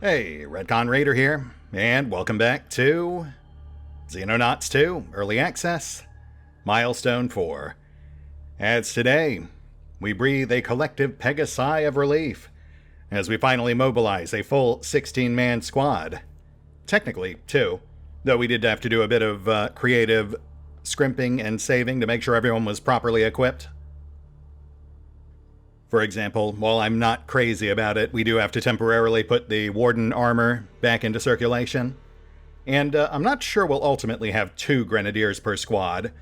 Hey, RetconRaider here, and welcome back to Xenonauts 2 Early Access, Milestone 4. As today, we breathe a collective Pegasi of relief as we finally mobilize a full 16-man squad. Technically, 2, though we did have to do a bit of creative scrimping and saving to make sure everyone was properly equipped. For example, while I'm not crazy about it, we do have to temporarily put the Warden armor back into circulation. And I'm not sure we'll ultimately have 2 Grenadiers per squad.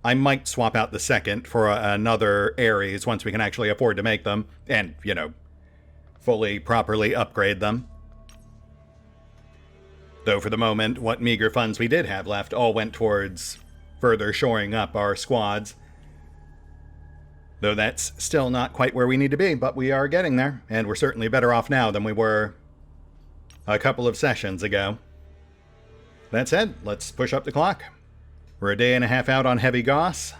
I might swap out the second for another Ares once we can actually afford to make them, and, you know, fully, properly upgrade them. Though for the moment, what meager funds we did have left all went towards further shoring up our squads. Though that's still not quite where we need to be, but we are getting there, and we're certainly better off now than we were a couple of sessions ago. That said, let's push up the clock. We're a day and a half out on heavy goss,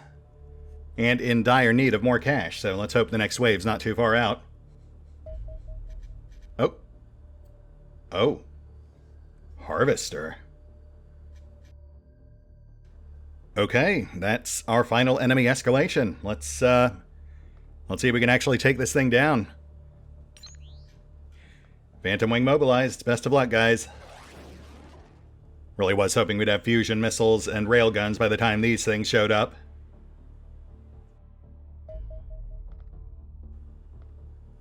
and in dire need of more cash, so let's hope the next wave's not too far out. Oh. Harvester. Okay, that's our final enemy escalation. Let's see if we can actually take this thing down. Phantom Wing mobilized. Best of luck, guys. Really was hoping we'd have fusion missiles and railguns by the time these things showed up.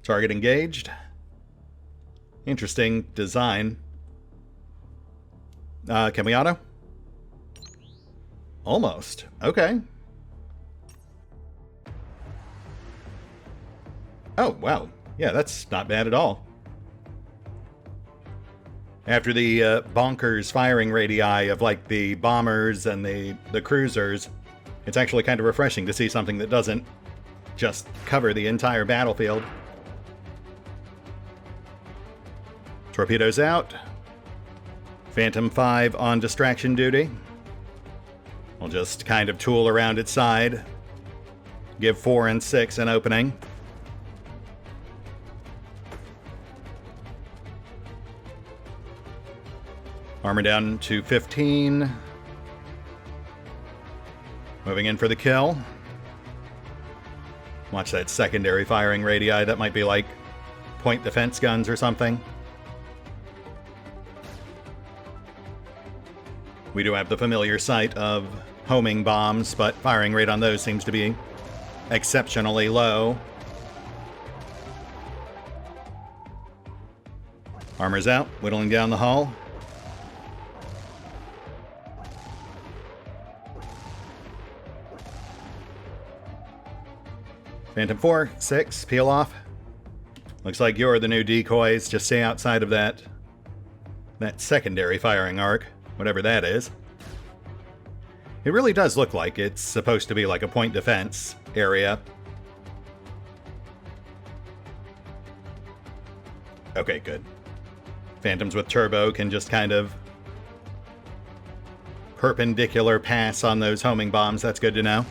Target engaged. Interesting design. Can we auto? Almost. Okay. Oh, wow. Yeah, that's not bad at all. After the bonkers firing radii of, like, the bombers and the cruisers, it's actually kind of refreshing to see something that doesn't just cover the entire battlefield. Torpedoes out. Phantom 5 on distraction duty. We'll just kind of tool around its side. Give 4 and 6 an opening. Armor down to 15. Moving in for the kill. Watch that secondary firing radii. That might be like point defense guns or something. We do have the familiar sight of homing bombs, but firing rate on those seems to be exceptionally low. Armor's out, whittling down the hull. Phantom 4, 6, peel off. Looks like you're the new decoys. Just stay outside of that secondary firing arc, whatever that is. It really does look like it's supposed to be like a point defense area. Okay, good. Phantoms with turbo can just kind of perpendicular pass on those homing bombs. That's good to know.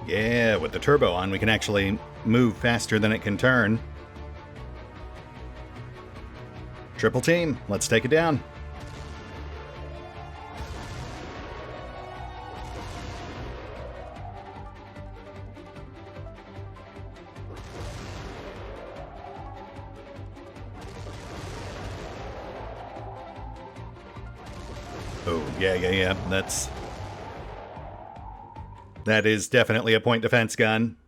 Yeah, with the turbo on, we can actually move faster than it can turn. Triple team, let's take it down. Oh, yeah. That is definitely a point defense gun.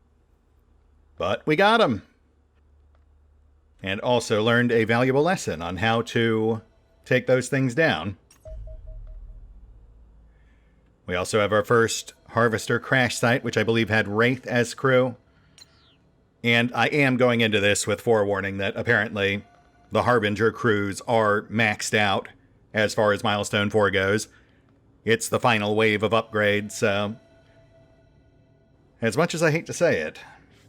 But we got him. And also learned a valuable lesson on how to take those things down. We also have our first Harvester crash site, which I believe had Wraith as crew. And I am going into this with forewarning that apparently the Harbinger crews are maxed out as far as Milestone 4 goes. It's the final wave of upgrades, so as much as I hate to say it,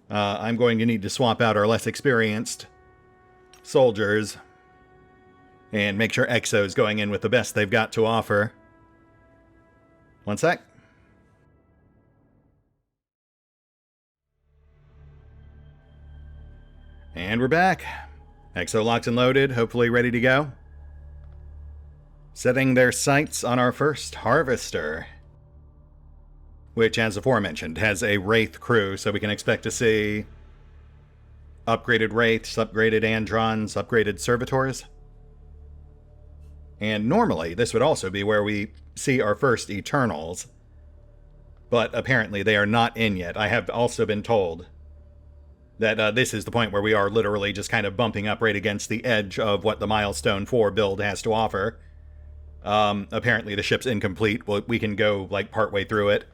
I'm going to need to swap out our less experienced soldiers and make sure Exo's going in with the best they've got to offer. One sec. And we're back. Exo locked and loaded, hopefully ready to go. Setting their sights on our first harvester, which, as aforementioned, has a Wraith crew, so we can expect to see upgraded Wraiths, upgraded Androns, upgraded Servitors. And normally, this would also be where we see our first Eternals. But apparently they are not in yet. I have also been told that this is the point where we are literally just kind of bumping up right against the edge of what the Milestone 4 build has to offer. Apparently the ship's incomplete. We can go, like, partway through it.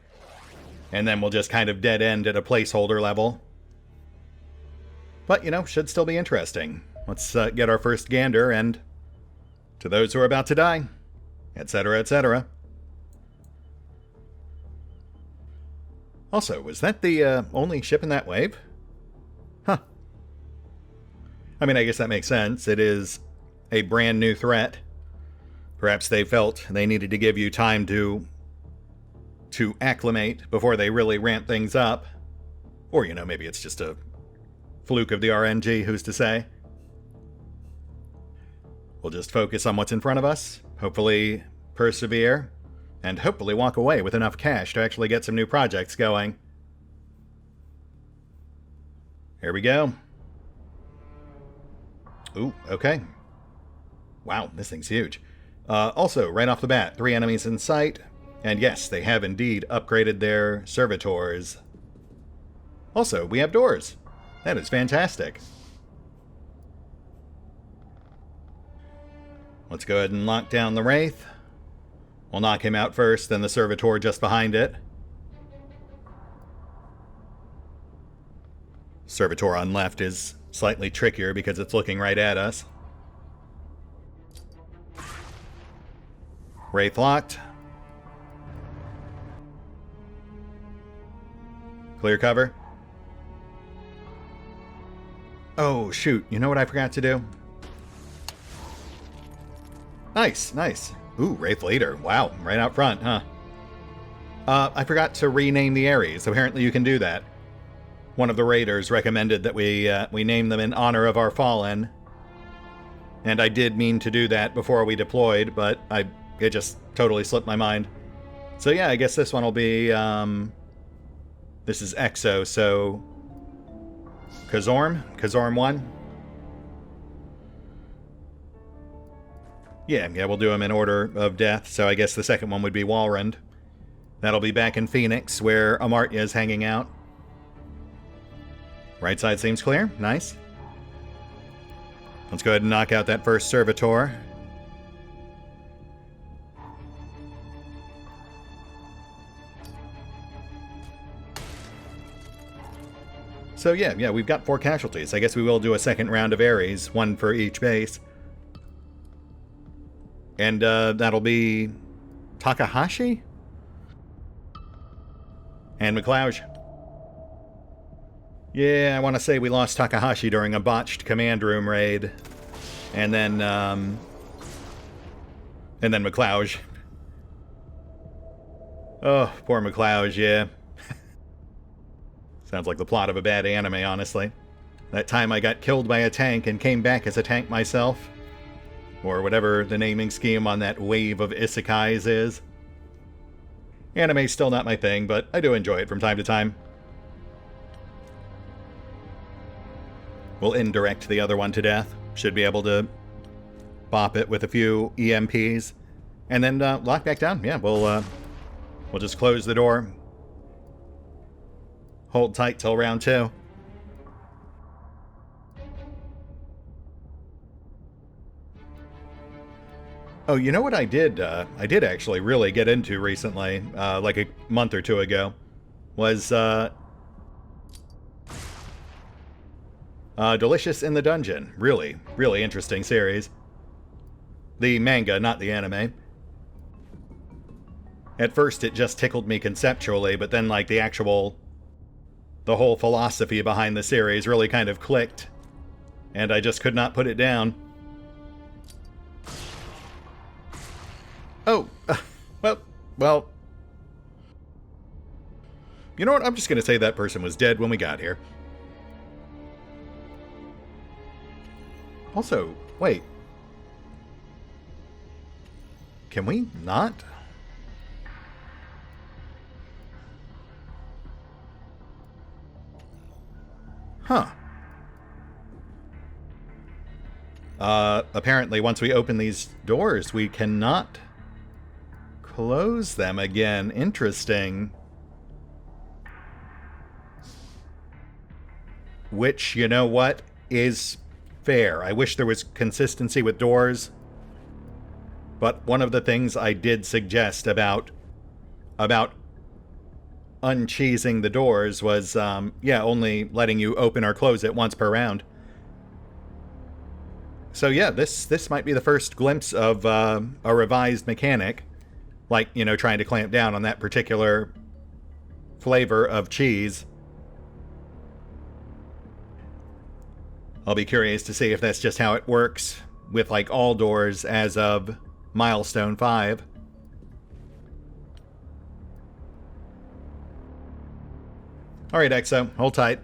And then we'll just kind of dead end at a placeholder level. But, you know, should still be interesting. Let's get our first gander, and to those who are about to die, etc., etc. Also, was that the only ship in that wave? Huh. I mean, I guess that makes sense. It is a brand new threat. Perhaps they felt they needed to give you time to acclimate before they really ramp things up. Or, you know, maybe it's just a fluke of the RNG, who's to say? We'll just focus on what's in front of us, hopefully persevere, and hopefully walk away with enough cash to actually get some new projects going. Here we go. Ooh, okay. Wow, this thing's huge. Also, right off the bat, 3 enemies in sight, and yes, they have indeed upgraded their servitors. Also, we have doors. That is fantastic. Let's go ahead and lock down the Wraith. We'll knock him out first, then the servitor just behind it. Servitor on left is slightly trickier because it's looking right at us. Wraith locked. Clear cover. Oh, shoot. You know what I forgot to do? Nice, nice. Ooh, Wraith Leader. Wow, right out front, huh? I forgot to rename the Ares. Apparently you can do that. One of the raiders recommended that we name them in honor of our fallen. And I did mean to do that before we deployed, but it just totally slipped my mind. So yeah, I guess this one will be, this is Exo, so Kazorm 1. Yeah, we'll do them in order of death, so I guess the second one would be Walrond. That'll be back in Phoenix, where Amartya is hanging out. Right side seems clear. Nice. Let's go ahead and knock out that first servitor. So yeah, we've got 4 casualties. I guess we will do a second round of Ares, 1 for each base. And that'll be Takahashi and mclouj. Yeah, I want to say we lost Takahashi during a botched command room raid. And then mclouj. Oh, poor mclouj, yeah. Sounds like the plot of a bad anime, honestly. That time I got killed by a tank and came back as a tank myself. Or whatever the naming scheme on that wave of isekais is. Anime's still not my thing, but I do enjoy it from time to time. We'll indirect the other one to death. Should be able to bop it with a few EMPs. And then lock back down. Yeah, we'll just close the door. Hold tight till round 2. Oh, you know what I did actually really get into recently, like a month or 2 ago, was Delicious in the Dungeon. Really, really interesting series. The manga, not the anime. At first it just tickled me conceptually, but then like the whole philosophy behind the series really kind of clicked, and I just could not put it down. Oh, well, You know what? I'm just going to say that person was dead when we got here. Also, wait. Can we not? Huh. Apparently once we open these doors, we cannot close them again. Interesting. Which, you know what, is fair. I wish there was consistency with doors. But one of the things I did suggest about uncheesing the doors was, yeah, only letting you open or close it once per round. So yeah, this might be the first glimpse of a revised mechanic. Like, you know, trying to clamp down on that particular flavor of cheese. I'll be curious to see if that's just how it works with, like, all doors as of Milestone 5. Alright, Exo, hold tight.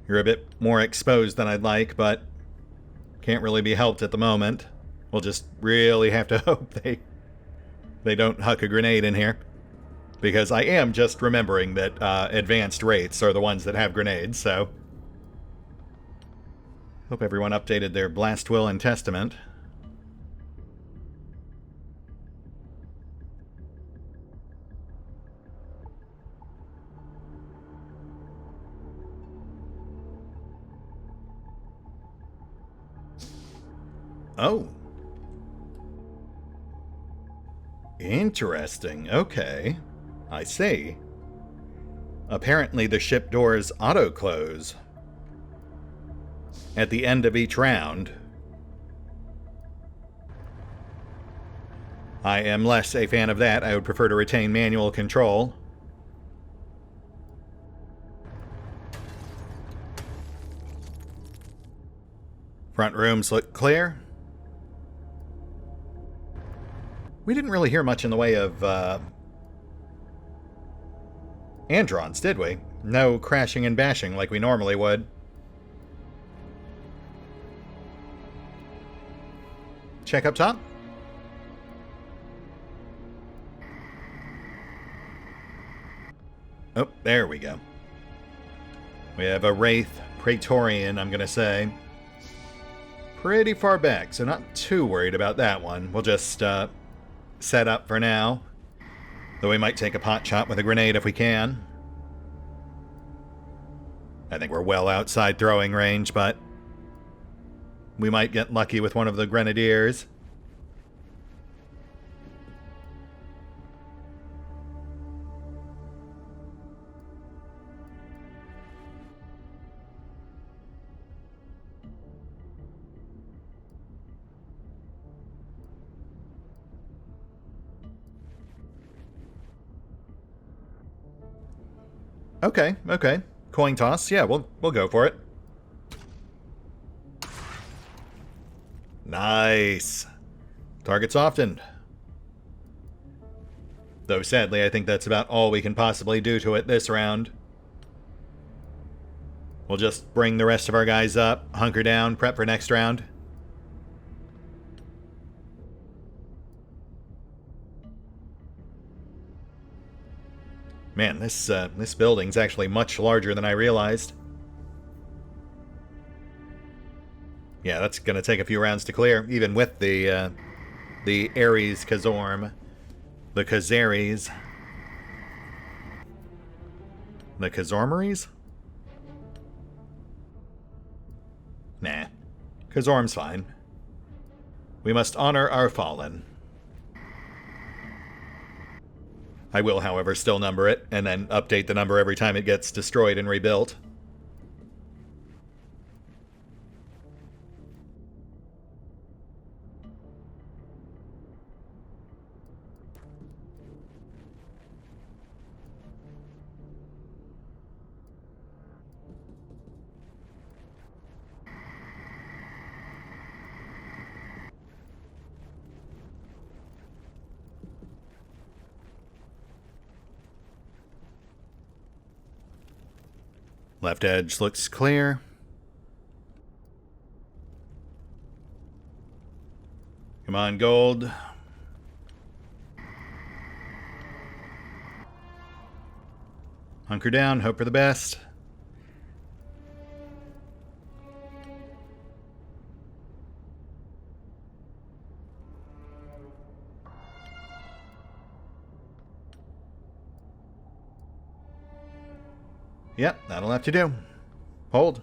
You're a bit more exposed than I'd like, but can't really be helped at the moment. We'll just really have to hope they don't huck a grenade in here. Because I am just remembering that advanced wraiths are the ones that have grenades, so... Hope everyone updated their Blast Will and Testament. Oh. Interesting. Okay. I see. Apparently the ship doors auto-close at the end of each round. I am less a fan of that. I would prefer to retain manual control. Front rooms look clear. We didn't really hear much in the way of androns, did we? No crashing and bashing like we normally would. Check up top. Oh, there we go. We have a Wraith Praetorian, I'm going to say. Pretty far back, so not too worried about that one. We'll just set up for now. Though we might take a pot shot with a grenade if we can. I think we're well outside throwing range, but we might get lucky with one of the grenadiers. Okay, okay. Coin toss. Yeah, we'll go for it. Nice. Target softened. Though sadly, I think that's about all we can possibly do to it this round. We'll just bring the rest of our guys up, hunker down, prep for next round. Man, this building's actually much larger than I realized. Yeah, that's gonna take a few rounds to clear, even with the Ares Kazorm, the Kazaries, the Kazormeries? Nah, Kazorm's fine. We must honor our fallen. I will, however, still number it, and then update the number every time it gets destroyed and rebuilt. Left edge looks clear. Come on, gold. Hunker down, hope for the best. Yep, that'll have to do. Hold.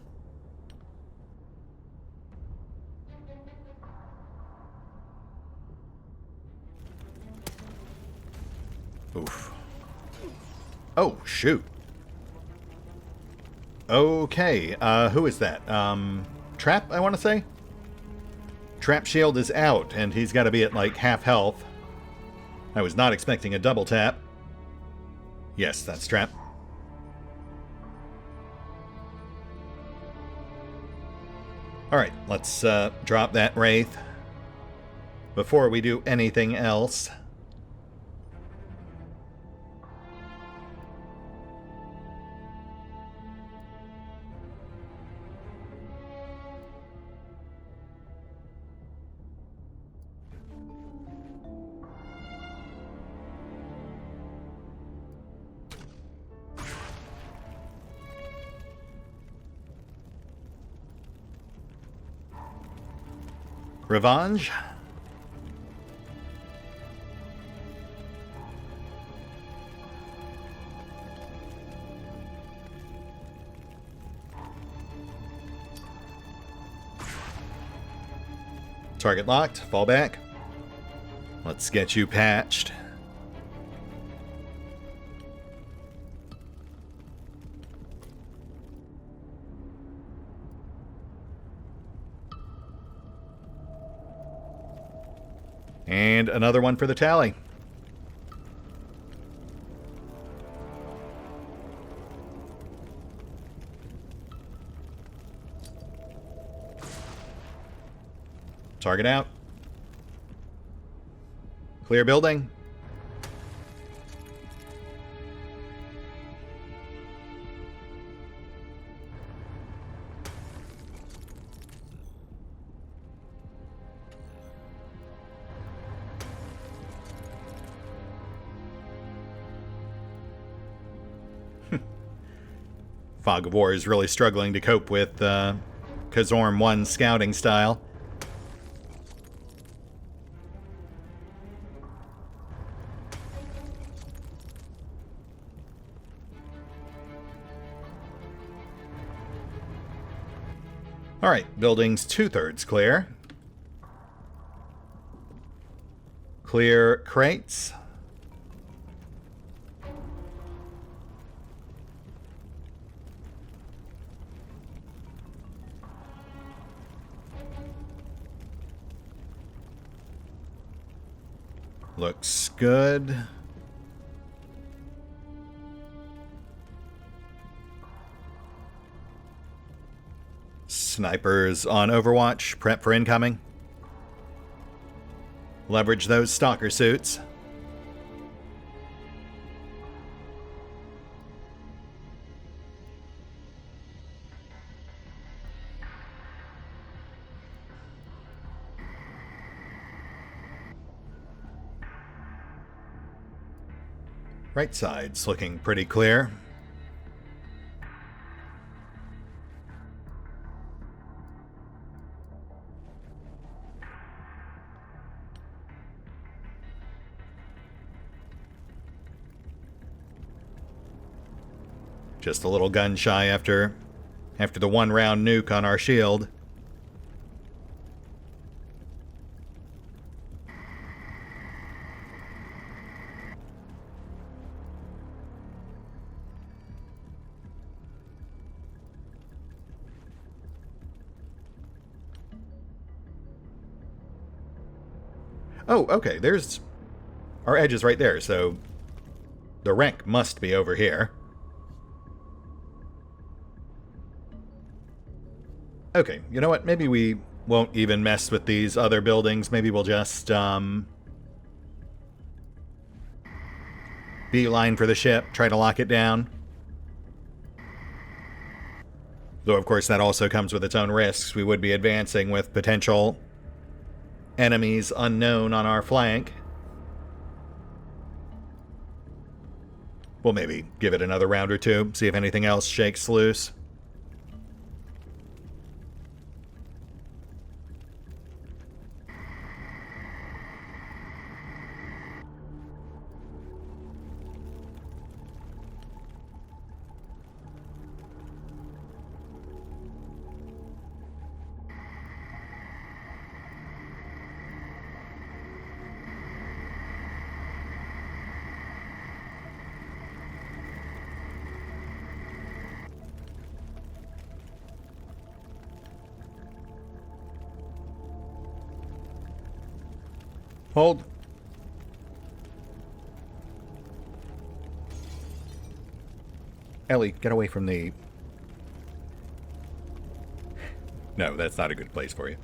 Oof. Oh, shoot. Okay, who is that? Trap, I want to say? Trap shield is out, and he's got to be at, like, half health. I was not expecting a double tap. Yes, that's Trap. Alright, let's drop that Wraith before we do anything else. Revenge. Target locked. Fall back. Let's get you patched. And another one for the tally. Target out. Clear building. Fog of War is really struggling to cope with Kazorm 1 scouting style. Alright, buildings 2/3 clear. Clear crates. Looks good. Snipers on Overwatch, prep for incoming. Leverage those stalker suits. Right side's looking pretty clear. Just a little gun shy after the 1-round nuke on our shield. Oh, okay, there's... our edge is right there, so the wreck must be over here. Okay, you know what? Maybe we won't even mess with these other buildings. Maybe we'll just, beeline for the ship, try to lock it down. Though, of course, that also comes with its own risks. We would be advancing with potential enemies unknown on our flank. We'll maybe give it another round or two, see if anything else shakes loose. Hold. Ellie, get away from the... No, that's not a good place for you.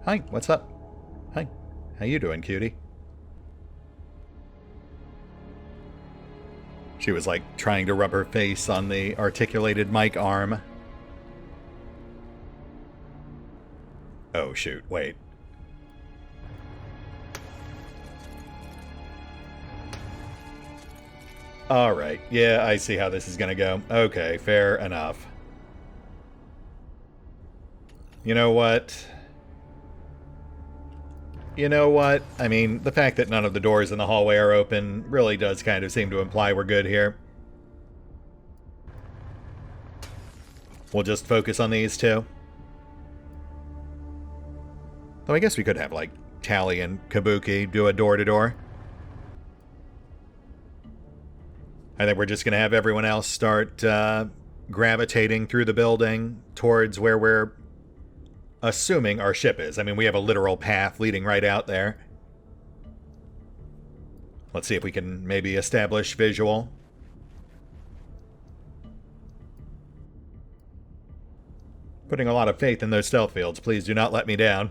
Hi, what's up? Hi, how you doing, cutie? She was like trying to rub her face on the articulated mic arm. Oh, shoot, wait. Alright, yeah, I see how this is gonna go. Okay, fair enough. You know what? You know what? I mean, the fact that none of the doors in the hallway are open really does kind of seem to imply we're good here. We'll just focus on these two. Though I guess we could have, like, Tally and Kabuki do a door-to-door. I think we're just going to have everyone else start gravitating through the building towards where we're assuming our ship is. I mean, we have a literal path leading right out there. Let's see if we can maybe establish visual. Putting a lot of faith in those stealth fields. Please do not let me down.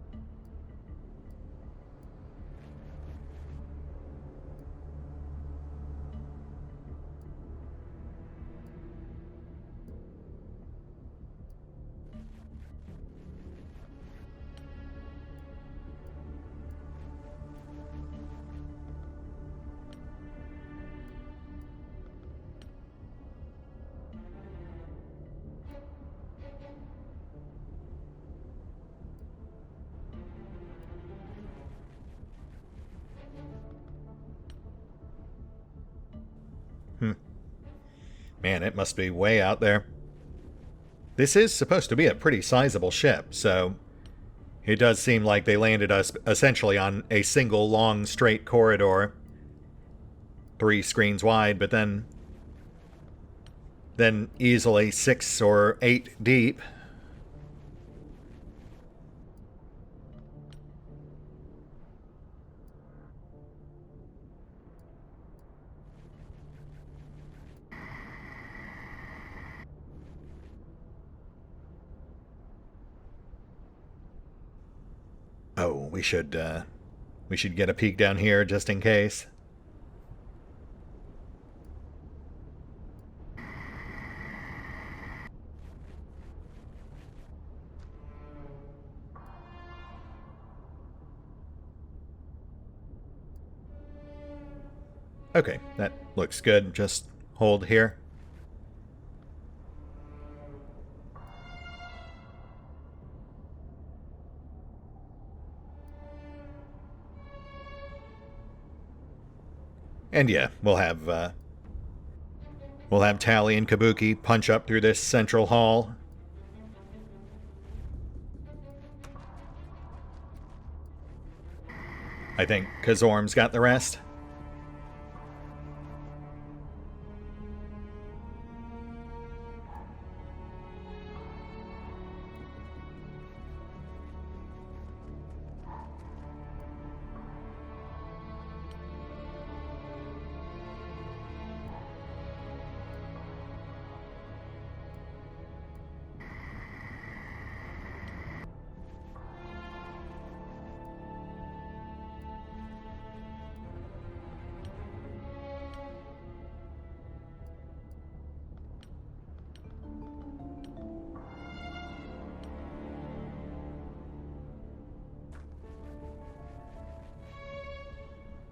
Man, it must be way out there. This is supposed to be a pretty sizable ship, so it does seem like they landed us essentially on a single long straight corridor. 3 screens wide, but then easily 6 or 8 deep. Oh, we should get a peek down here just in case. Okay, that looks good. Just hold here. And yeah, we'll have Tally and Kabuki punch up through this central hall. I think Kazorm's got the rest.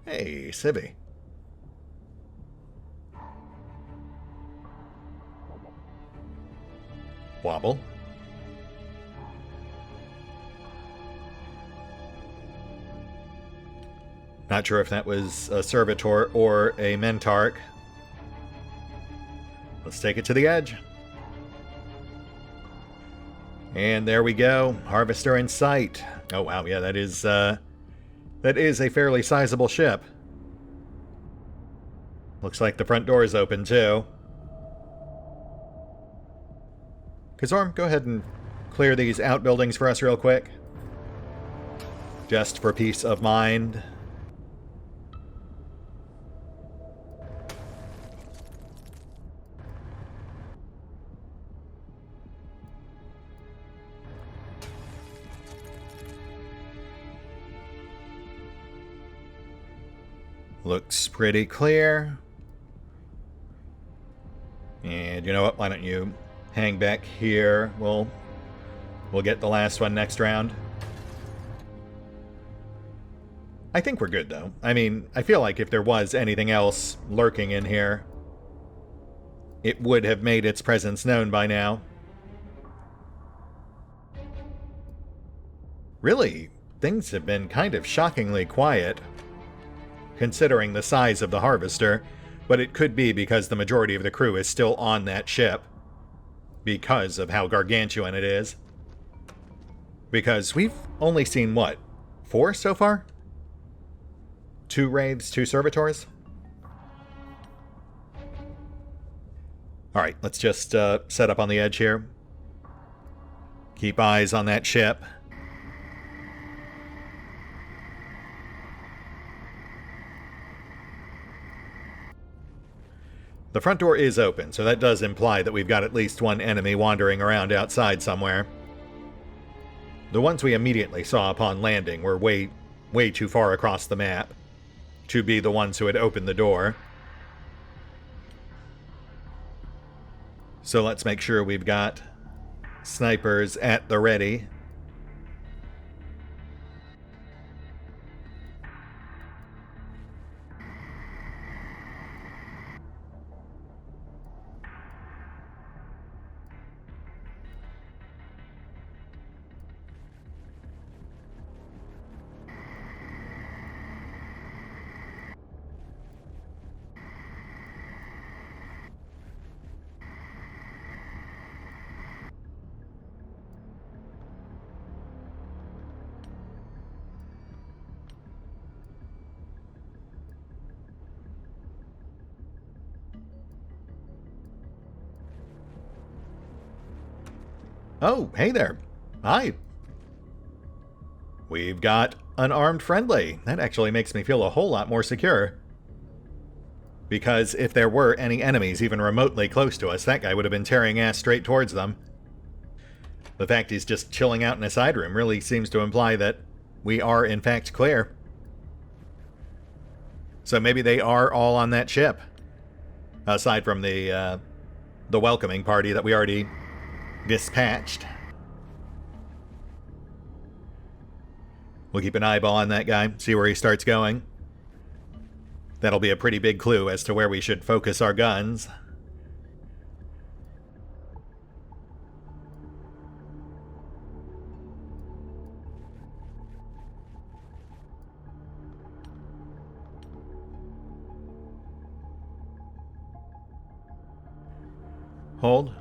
Hey, Civvy. Wobble. Not sure if that was a Servitor or a Mentarch. Let's take it to the edge. And there we go. Harvester in sight. Oh, wow. Yeah, that is a fairly sizable ship. Looks like the front door is open, too. Kazorm, go ahead and clear these outbuildings for us real quick. Just for peace of mind. Looks pretty clear. And you know what? Why don't you hang back here? We'll get the last one next round. I think we're good, though. I mean, I feel like if there was anything else lurking in here, it would have made its presence known by now. Really, things have been kind of shockingly quiet, considering the size of the Harvester, but it could be because the majority of the crew is still on that ship, because of how gargantuan it is. Because we've only seen, what, 4 so far? 2 Wraiths, 2 Servitors? Alright, let's just set up on the edge here. Keep eyes on that ship. The front door is open, so that does imply that we've got at least one enemy wandering around outside somewhere. The ones we immediately saw upon landing were way too far across the map to be the ones who had opened the door. So let's make sure we've got snipers at the ready. Oh, hey there. Hi. We've got an armed friendly. That actually makes me feel a whole lot more secure. Because if there were any enemies even remotely close to us, that guy would have been tearing ass straight towards them. The fact he's just chilling out in a side room really seems to imply that we are in fact clear. So maybe they are all on that ship. Aside from the welcoming party that we already dispatched. We'll keep an eyeball on that guy, see where he starts going. That'll be a pretty big clue as to where we should focus our guns. Hold.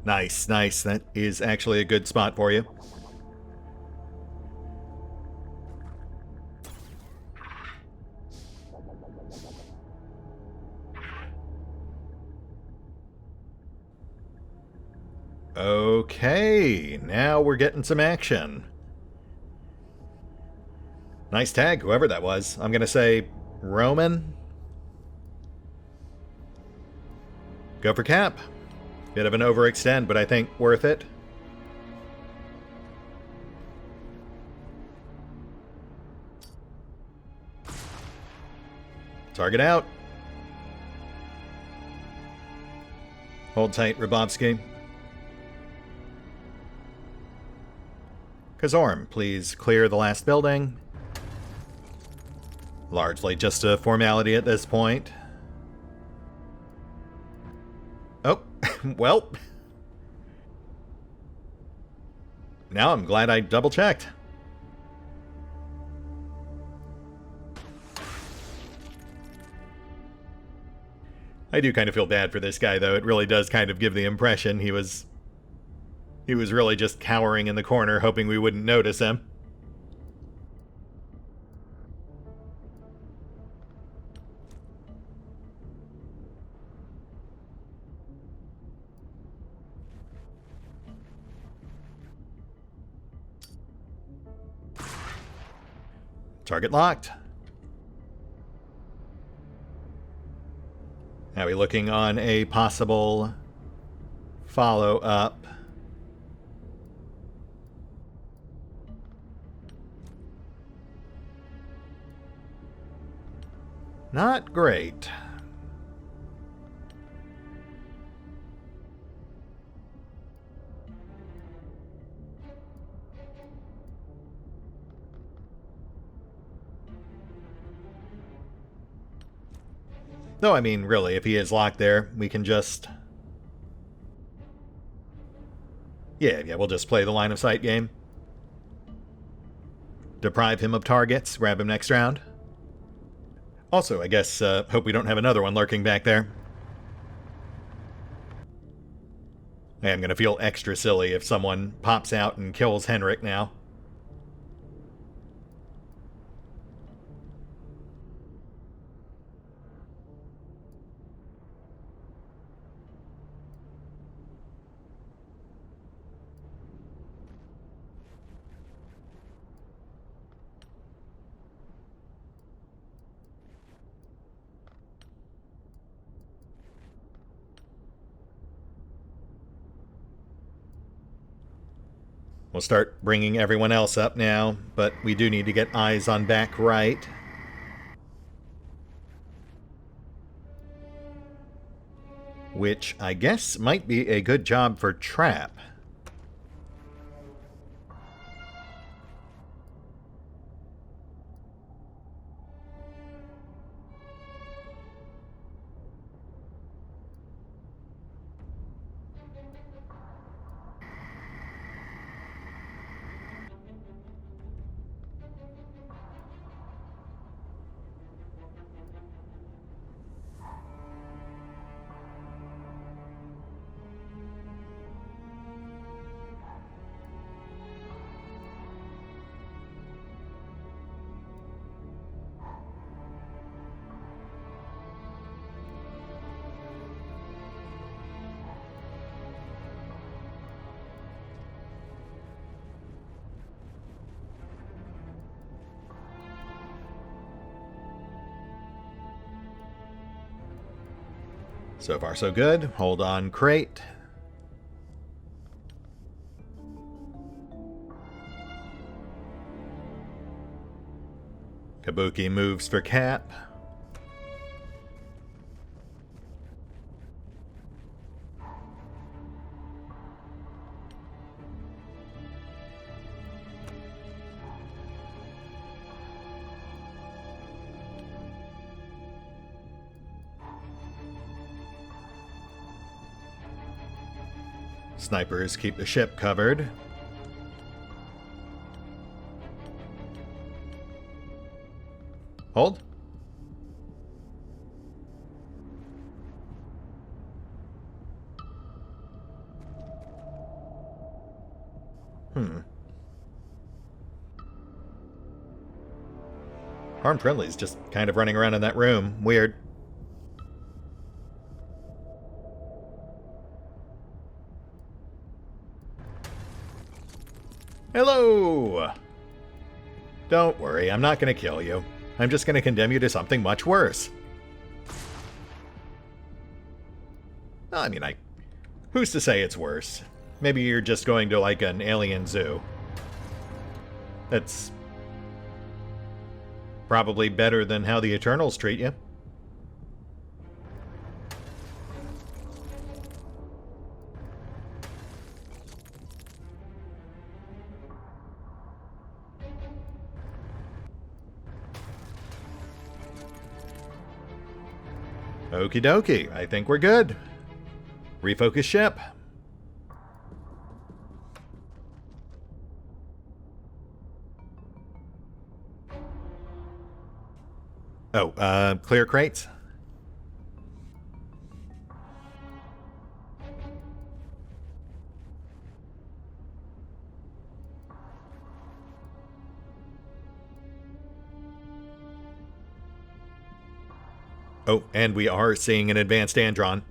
Nice, nice. That is actually a good spot for you. Okay, now we're getting some action. Nice tag, whoever that was. I'm gonna say Roman. Go for cap. Bit of an overextend, but I think worth it. Target out. Hold tight, Rabovsky. Kazorm, please clear the last building. Largely just a formality at this point. Oh, well. Now I'm glad I double-checked. I do kind of feel bad for this guy, though. It really does kind of give the impression he was really just cowering in the corner, hoping we wouldn't notice him. Target locked. Now we're looking on a possible follow-up. Not great. Though, I mean, really, if he is locked there, we can just... Yeah, we'll just play the line of sight game. Deprive him of targets, grab him next round. Also, I guess, hope we don't have another one lurking back there. I am going to feel extra silly if someone pops out and kills Henrik now. We'll start bringing everyone else up now, but we do need to get eyes on back right. Which I guess might be a good job for Trap. So far, so good. Hold on, crate. Kabuki moves for Cap. Snipers keep the ship covered. Hold. Armed friendly's just kind of running around in that room. Weird. Hello! Don't worry, I'm not going to kill you. I'm just going to condemn you to something much worse. I mean, who's to say it's worse? Maybe you're just going to, like, an alien zoo. That's probably better than how the Eternals treat you. Okie dokie, I think we're good. Refocus ship. Oh, clear crates. Oh, and we are seeing an advanced Andron.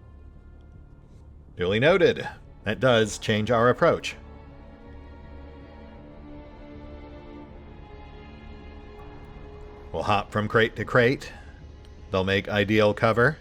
Duly noted. That does change our approach. We'll hop from crate to crate. They'll make ideal cover.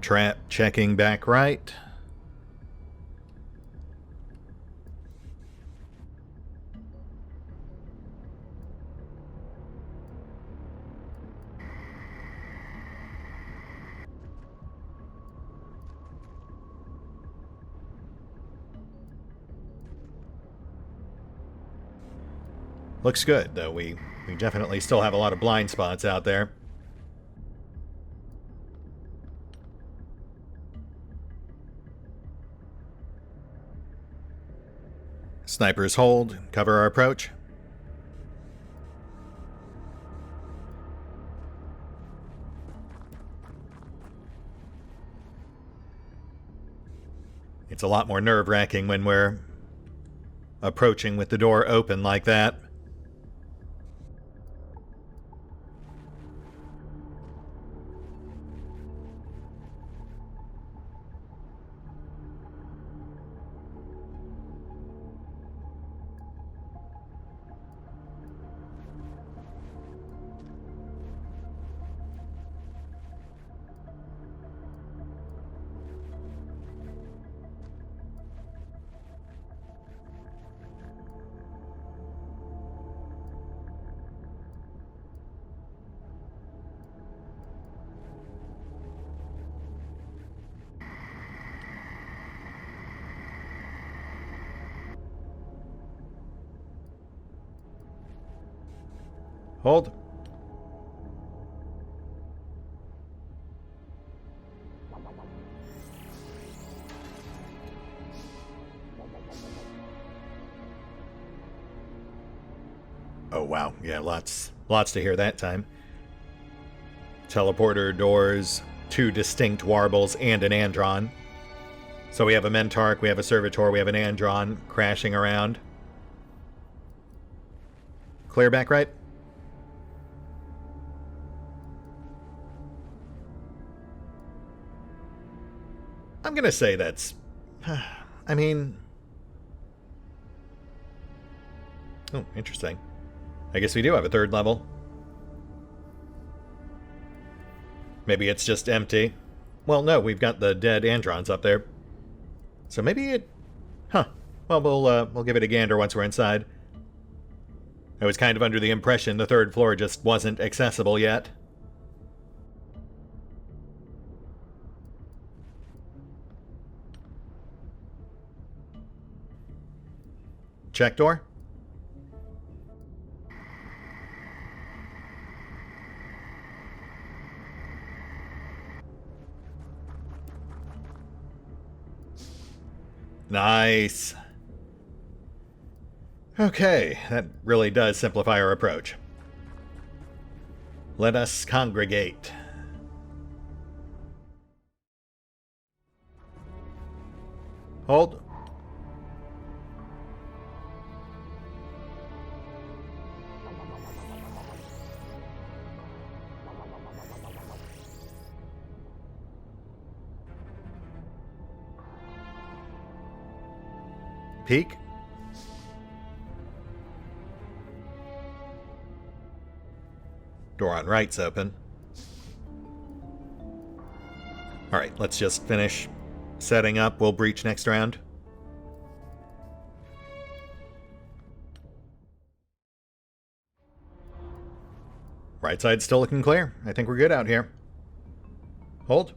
Trap checking back right. Looks good, though we definitely still have a lot of blind spots out there. Snipers hold, cover our approach. It's a lot more nerve-wracking when we're approaching with the door open like that. Hold. Oh wow, yeah, lots to hear that time. Teleporter doors, 2 distinct warbles, and an Andron. So we have a Mentarch, we have a Servitor, we have an Andron crashing around. Clear back right? I'm gonna say that's... I mean... Oh, interesting. I guess we do have a 3rd level. Maybe it's just empty. Well, no, we've got the dead Androns up there. So maybe it... Huh. Well, we'll give it a gander once we're inside. I was kind of under the impression the 3rd floor just wasn't accessible yet. Check door. Nice. Okay, that really does simplify our approach. Let us congregate. Hold. peek. Door on right's open. Alright, let's just finish setting up. We'll breach next round. Right side's still looking clear. I think we're good out here. Hold.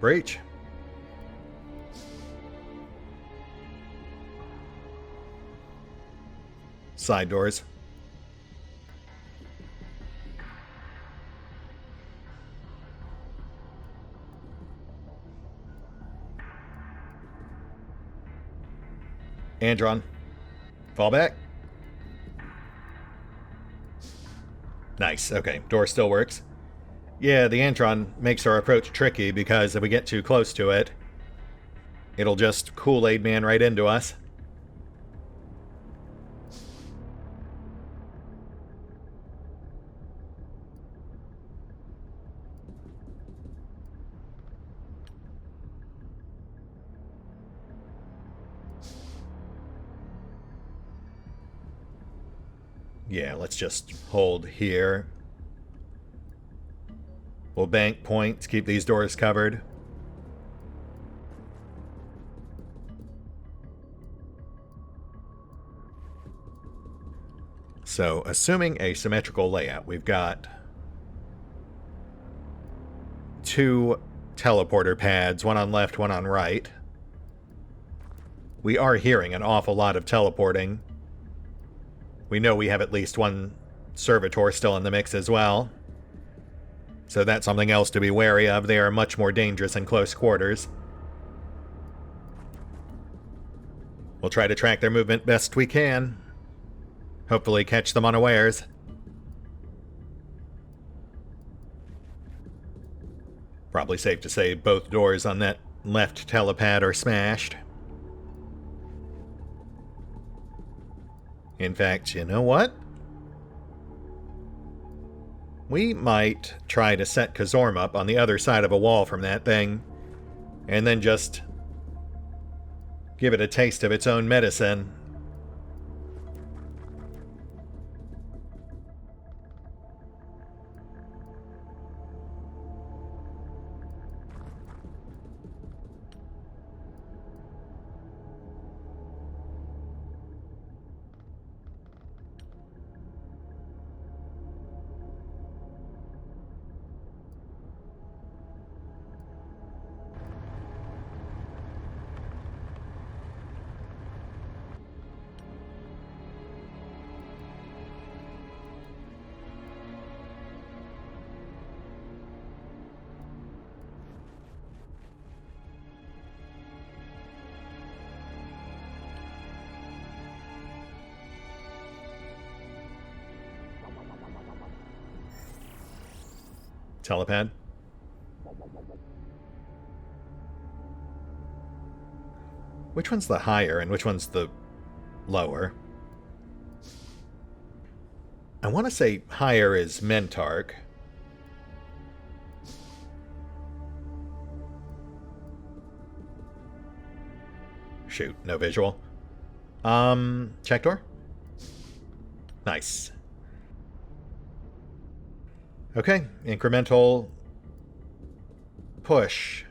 Breach. Side doors. Andron. Fall back. Nice. Okay. Door still works. Yeah, the Andron makes our approach tricky because if we get too close to it, it'll just Kool-Aid Man right into us. Yeah, let's just hold here. We'll bank points, keep these doors covered. So, assuming a symmetrical layout, we've got 2 teleporter pads, one on left, one on right. We are hearing an awful lot of teleporting. We know we have at least 1 servitor still in the mix as well. So that's something else to be wary of. They are much more dangerous in close quarters. We'll try to track their movement best we can. Hopefully catch them unawares. Probably safe to say both doors on that left telepad are smashed. In fact, you know what? We might try to set Kazorm up on the other side of a wall from that thing, and then just give it a taste of its own medicine. Telepad. Which one's the higher and which one's the lower? I want to say higher is Mentark. Shoot, no visual. Check door? Nice. Okay, incremental push.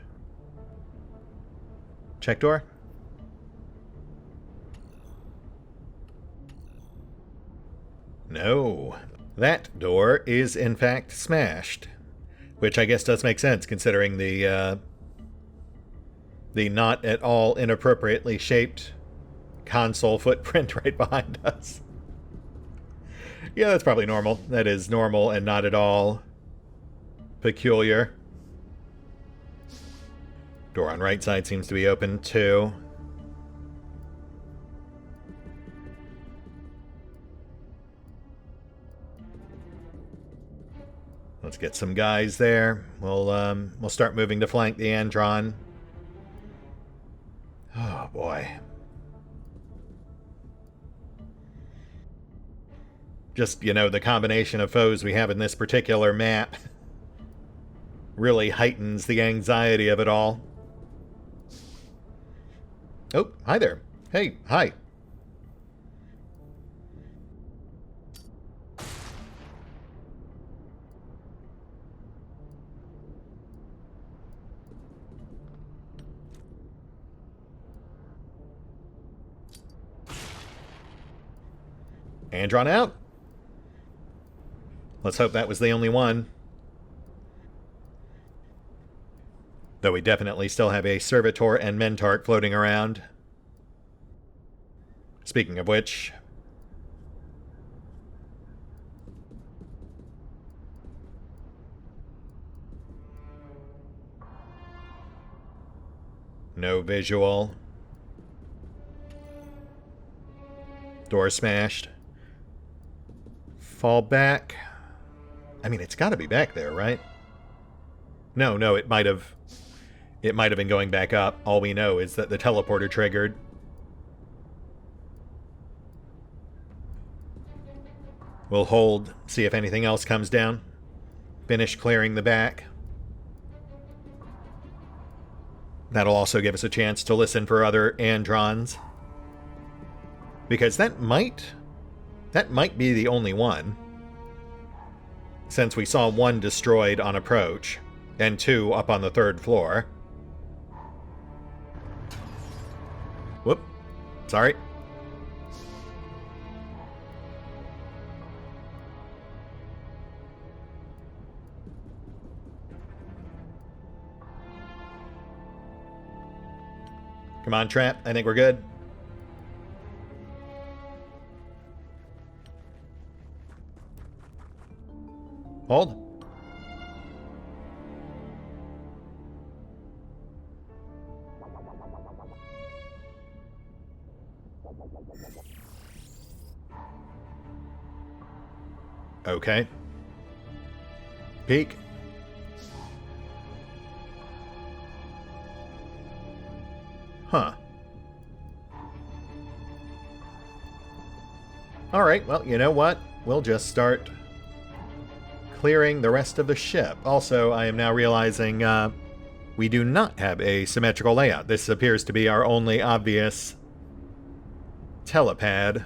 Check door. No, that door is in fact smashed, which I guess does make sense considering the not at all inappropriately shaped console footprint right behind us. Yeah, that's probably normal. That is normal and not at all peculiar. Door on right side seems to be open too. Let's Let's get some guys there. We'll start moving to flank the Andron. Oh boy. Just, the combination of foes we have in this particular map really heightens the anxiety of it all. Oh, hi there. Hey, hi. Andron out. Let's hope that was the only one. Though we definitely still have a Servitor and Mentark floating around. Speaking of which... no visual. Door smashed. Fall back. I mean, it's got to be back there, right? No, it might have been going back up. All we know is that the teleporter triggered. We'll hold, see if anything else comes down. Finish clearing the back. That'll also give us a chance to listen for other Androns. Because that might be the only one. Since we saw one destroyed on approach, and two up on the 3rd floor. Whoop. Sorry. Come on, Trap. I think we're good. Hold. Okay. Peek. Huh. Alright, well, you know what? We'll just start clearing the rest of the ship. Also, I am now realizing we do not have a symmetrical layout. This appears to be our only obvious telepad.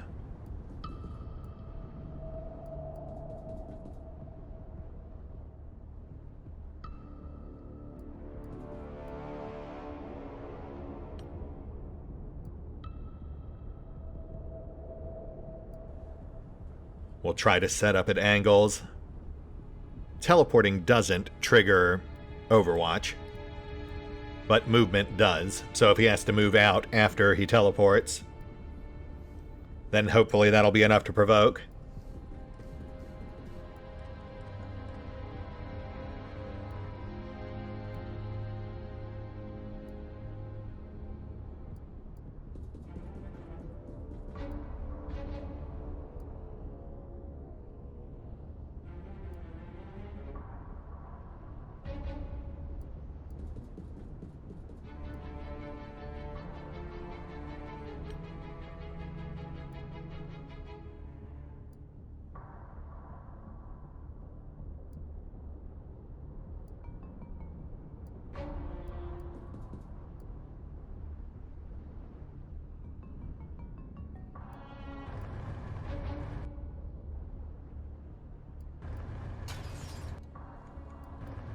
We'll try to set up at angles. Teleporting doesn't trigger Overwatch, but movement does. So if he has to move out after he teleports, then hopefully that'll be enough to provoke.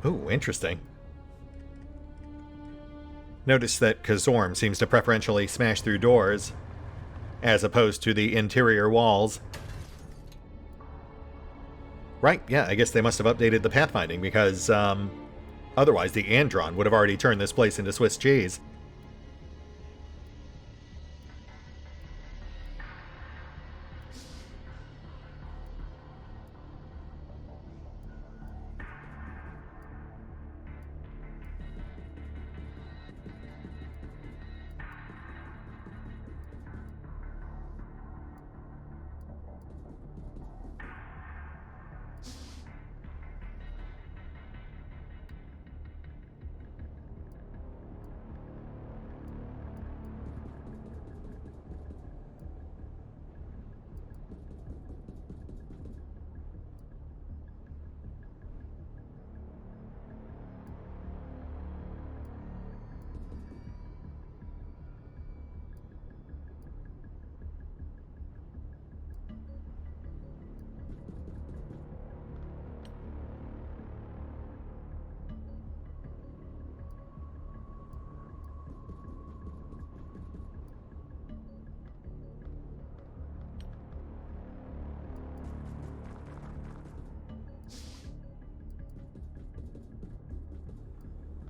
Ooh, interesting. Notice that Kazorm seems to preferentially smash through doors, as opposed to the interior walls. Right, yeah, I guess they must have updated the pathfinding, because, otherwise the Andron would have already turned this place into Swiss cheese.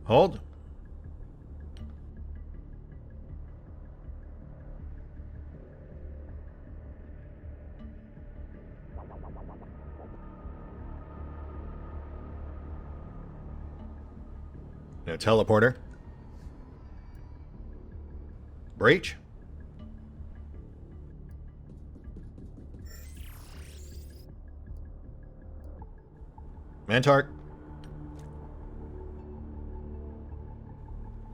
Hold. No teleporter. Breach. Mantark.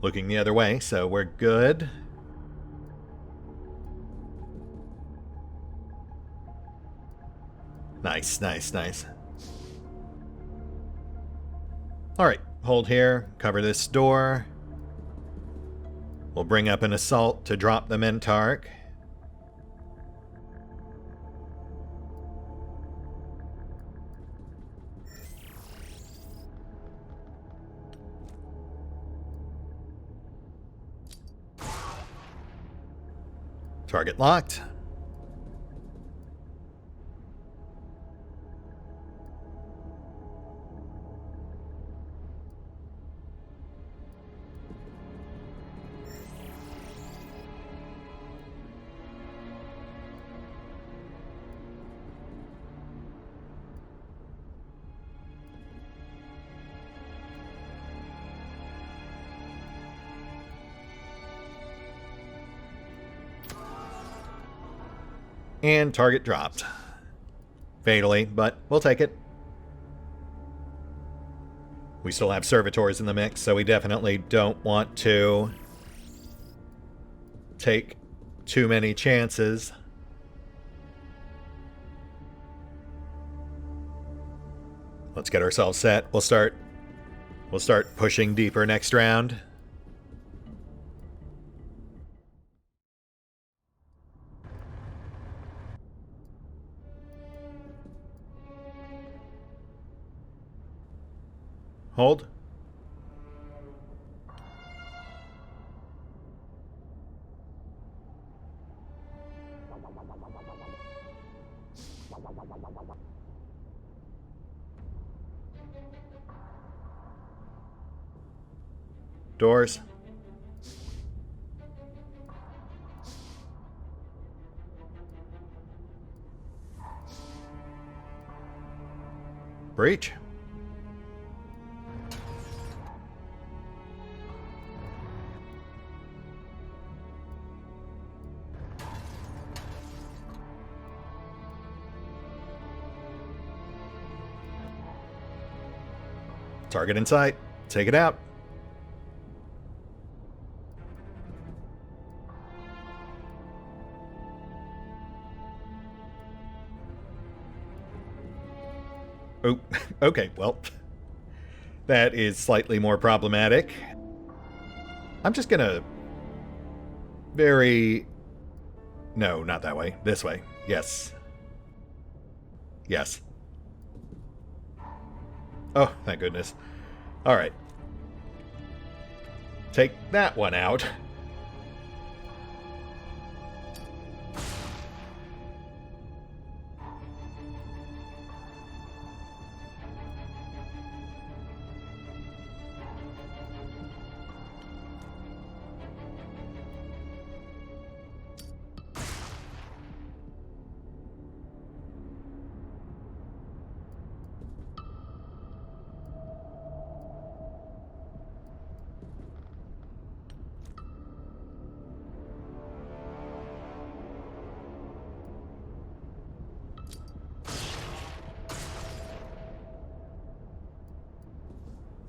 Looking the other way, so we're good. Nice, nice, nice. Alright, hold here, cover this door. We'll bring up an assault to drop the Mantark. Target locked. And target dropped. Fatally, but we'll take it. We still have servitors in the mix, so we definitely don't want to take too many chances. Let's get ourselves set. We'll start pushing deeper next round. Hold. Doors. Breach. Target in sight. Take it out. Oh, okay, well, that is slightly more problematic. I'm just gonna No, not that way. This way. Yes. Yes. Oh, thank goodness. Alright. Take that one out.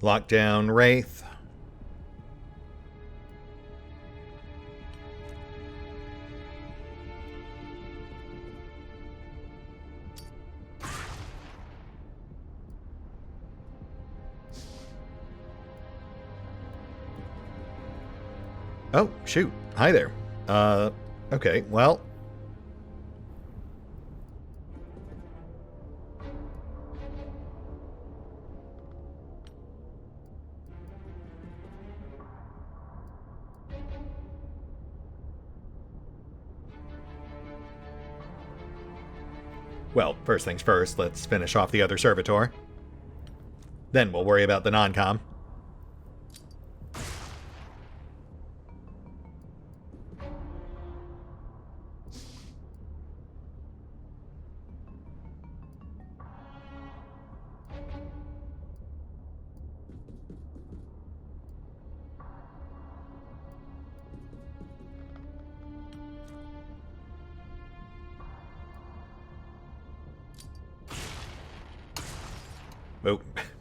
Lockdown Wraith. Oh, shoot. Hi there. Okay, well. Well, first things first, let's finish off the other servitor. Then we'll worry about the non-com.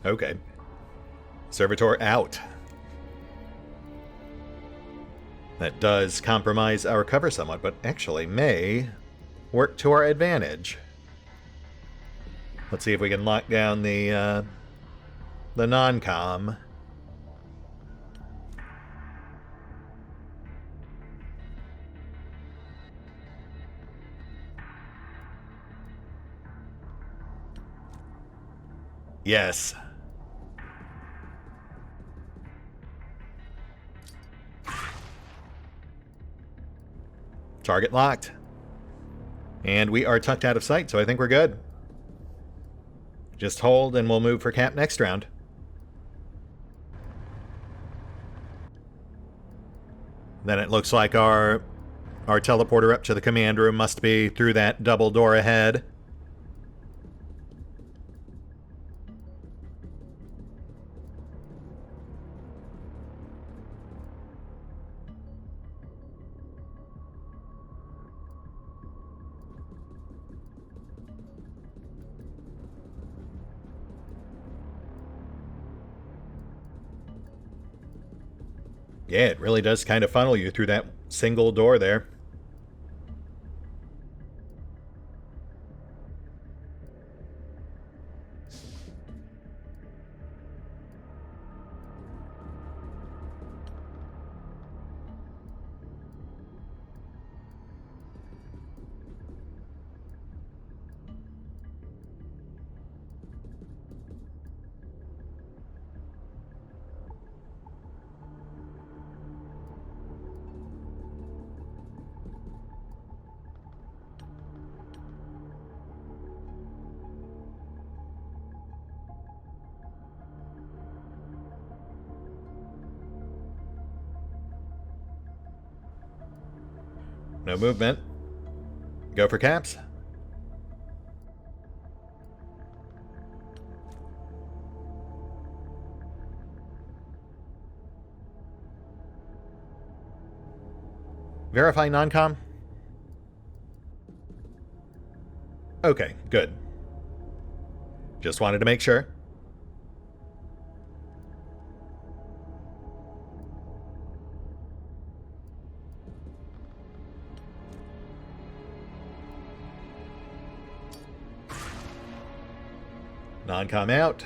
Okay. Servitor out. That does compromise our cover somewhat, but actually may work to our advantage. Let's see if we can lock down the non-com. Yes. Target locked. And we are tucked out of sight, so I think we're good. Just hold and we'll move for cap next round. Then it looks like our teleporter up to the command room must be through that double door ahead. Yeah, it really does kind of funnel you through that single door there. No movement. Go for caps. Verify non-com. Okay, good. Just wanted to make sure. Non-com out.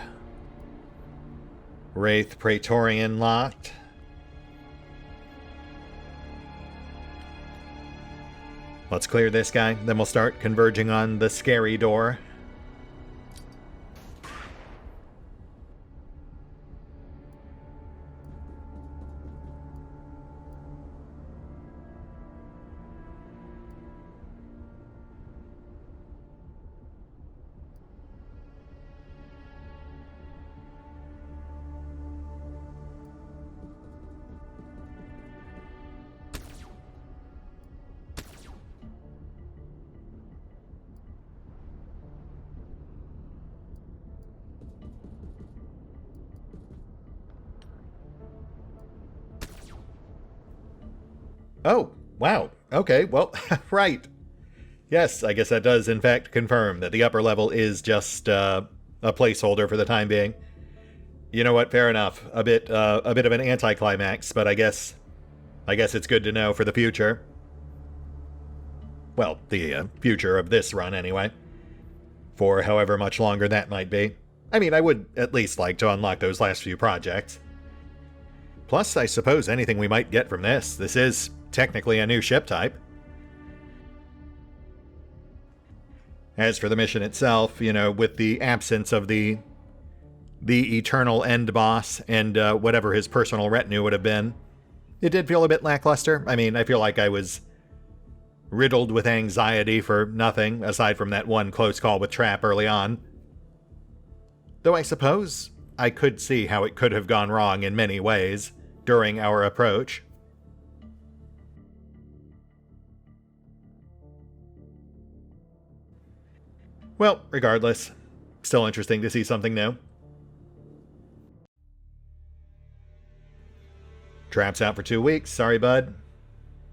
Wraith Praetorian locked. Let's clear this guy, then we'll start converging on the scary door. Oh, wow. Okay, well, right. Yes, I guess that does, in fact, confirm that the upper level is just a placeholder for the time being. You know what? Fair enough. A bit of an anticlimax, but I guess it's good to know for the future. Well, the future of this run, anyway. For however much longer that might be. I mean, I would at least like to unlock those last few projects. Plus, I suppose anything we might get from this. This is technically a new ship type. As for the mission itself, you know, with the absence of the eternal end boss and whatever his personal retinue would have been, it did feel a bit lackluster. I mean, I feel like I was riddled with anxiety for nothing, aside from that one close call with Trap early on. Though I suppose I could see how it could have gone wrong in many ways during our approach. Well, regardless, still interesting to see something new. Trap's out for 2 weeks, sorry bud.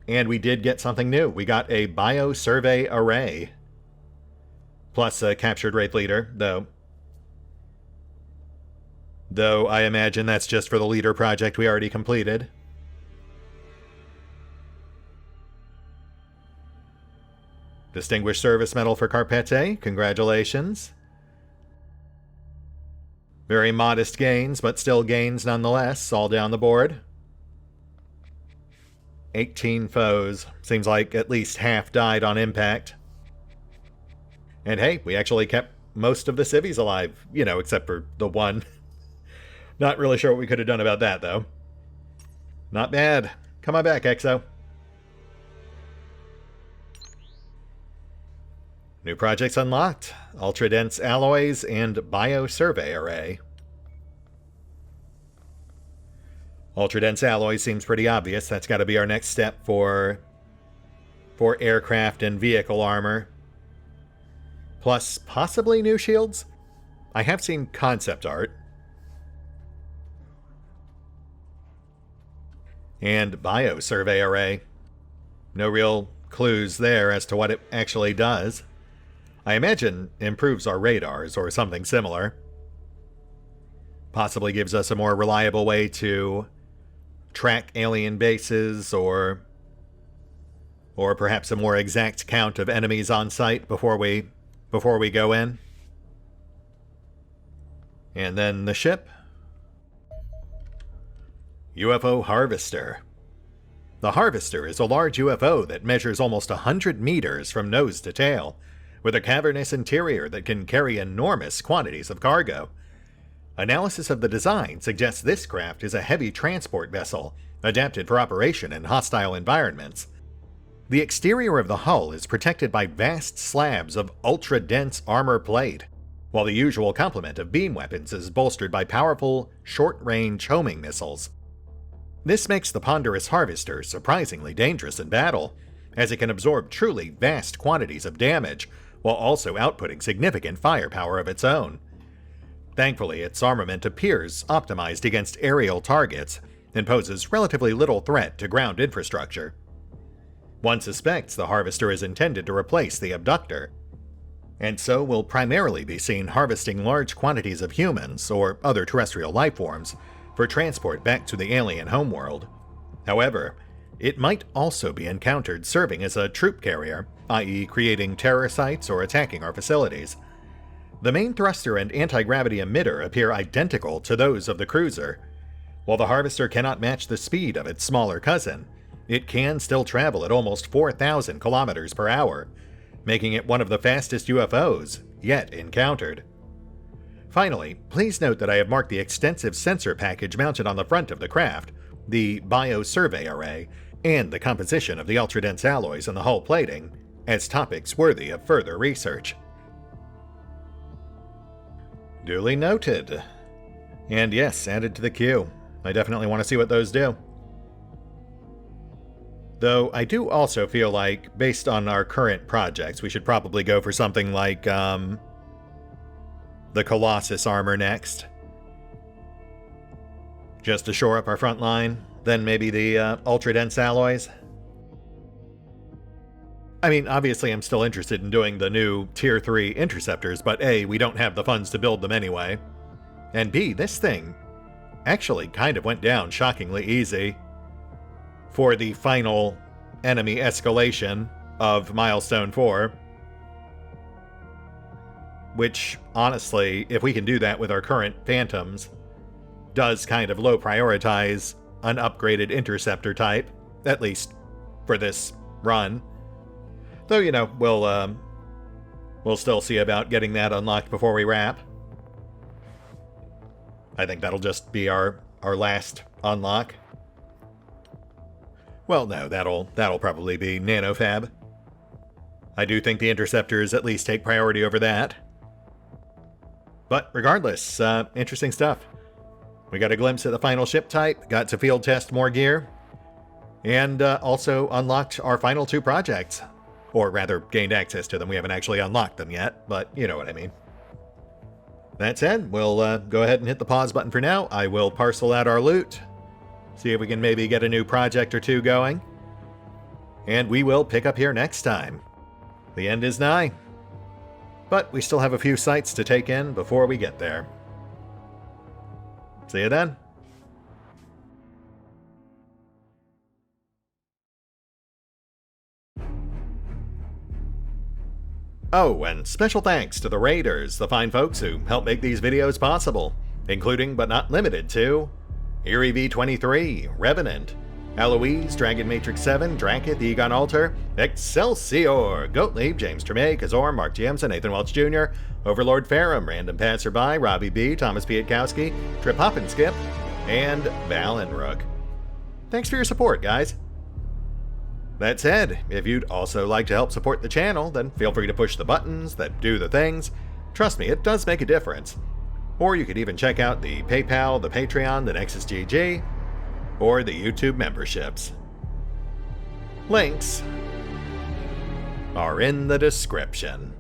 And we did get something new. We got a biosurvey array. Plus a captured Wraith Leader, though. Though I imagine that's just for the leader project we already completed. Distinguished Service Medal for Carpete, congratulations. Very modest gains, but still gains nonetheless, all down the board. 18 foes. Seems like at least half died on impact. And hey, we actually kept most of the civvies alive, you know, except for the one. Not really sure what we could have done about that, though. Not bad. Come on back, Exo. New projects unlocked. Ultra-dense alloys and biosurvey array. Ultra-dense alloys seems pretty obvious. That's got to be our next step for aircraft and vehicle armor. Plus, possibly new shields? I have seen concept art. And biosurvey array. No real clues there as to what it actually does. I imagine improves our radars or something similar. Possibly gives us a more reliable way to track alien bases or perhaps a more exact count of enemies on site before we go in. And then the ship. UFO Harvester. The Harvester is a large UFO that measures almost 100 meters from nose to tail, with a cavernous interior that can carry enormous quantities of cargo. Analysis of the design suggests this craft is a heavy transport vessel, adapted for operation in hostile environments. The exterior of the hull is protected by vast slabs of ultra-dense armor plate, while the usual complement of beam weapons is bolstered by powerful, short-range homing missiles. This makes the ponderous Harvester surprisingly dangerous in battle, as it can absorb truly vast quantities of damage, while also outputting significant firepower of its own. Thankfully, its armament appears optimized against aerial targets, and poses relatively little threat to ground infrastructure. One suspects the Harvester is intended to replace the Abductor, and so will primarily be seen harvesting large quantities of humans or other terrestrial lifeforms for transport back to the alien homeworld. However, it might also be encountered serving as a troop carrier, i.e. creating terror sites or attacking our facilities. The main thruster and anti-gravity emitter appear identical to those of the cruiser. While the Harvester cannot match the speed of its smaller cousin, it can still travel at almost 4,000 kilometers per hour, making it one of the fastest UFOs yet encountered. Finally, please note that I have marked the extensive sensor package mounted on the front of the craft, the biosurvey array, and the composition of the ultra-dense alloys in the hull plating as topics worthy of further research. Duly noted. And yes, added to the queue. I definitely want to see what those do. Though I do also feel like, based on our current projects, we should probably go for something like, the Colossus armor next. Just to shore up our front line, then maybe the ultra-dense alloys. I mean, obviously I'm still interested in doing the new Tier 3 interceptors, but A, we don't have the funds to build them anyway. And B, this thing actually kind of went down shockingly easy for the final enemy escalation of Milestone 4. Which, honestly, if we can do that with our current Phantoms, does kind of low prioritize an upgraded interceptor type, at least for this run. Though, you know, we'll still see about getting that unlocked before we wrap. I think that'll just be our last unlock. Well, no, that'll probably be nanofab. I do think the interceptors at least take priority over that. But regardless, interesting stuff. We got a glimpse at the final ship type, got to field test more gear, and also unlocked our final 2 projects. Or rather, gained access to them. We haven't actually unlocked them yet, but you know what I mean. That said, we'll go ahead and hit the pause button for now. I will parcel out our loot, see if we can maybe get a new project or 2 going. And we will pick up here next time. The end is nigh. But we still have a few sites to take in before we get there. See you then. Oh, and special thanks to the Raiders, the fine folks who help make these videos possible, including but not limited to Eerie V23, Revenant, Alois, Dragon Matrix 7, Drakiith, EgonAlter, Exsellsior, Gottlieb, James Trimmier, Kazorm, Mark Giemza, Nathan Welch Jr., OverlordPherom, RandomPassrby, RobbyB, Tomasz Piątkowski, Triphoppenskip, and Valinrook. Thanks for your support, guys. That said, if you'd also like to help support the channel, then feel free to push the buttons that do the things. Trust me, it does make a difference. Or you could even check out the PayPal, the Patreon, the Nexus GG, or the YouTube memberships. Links are in the description.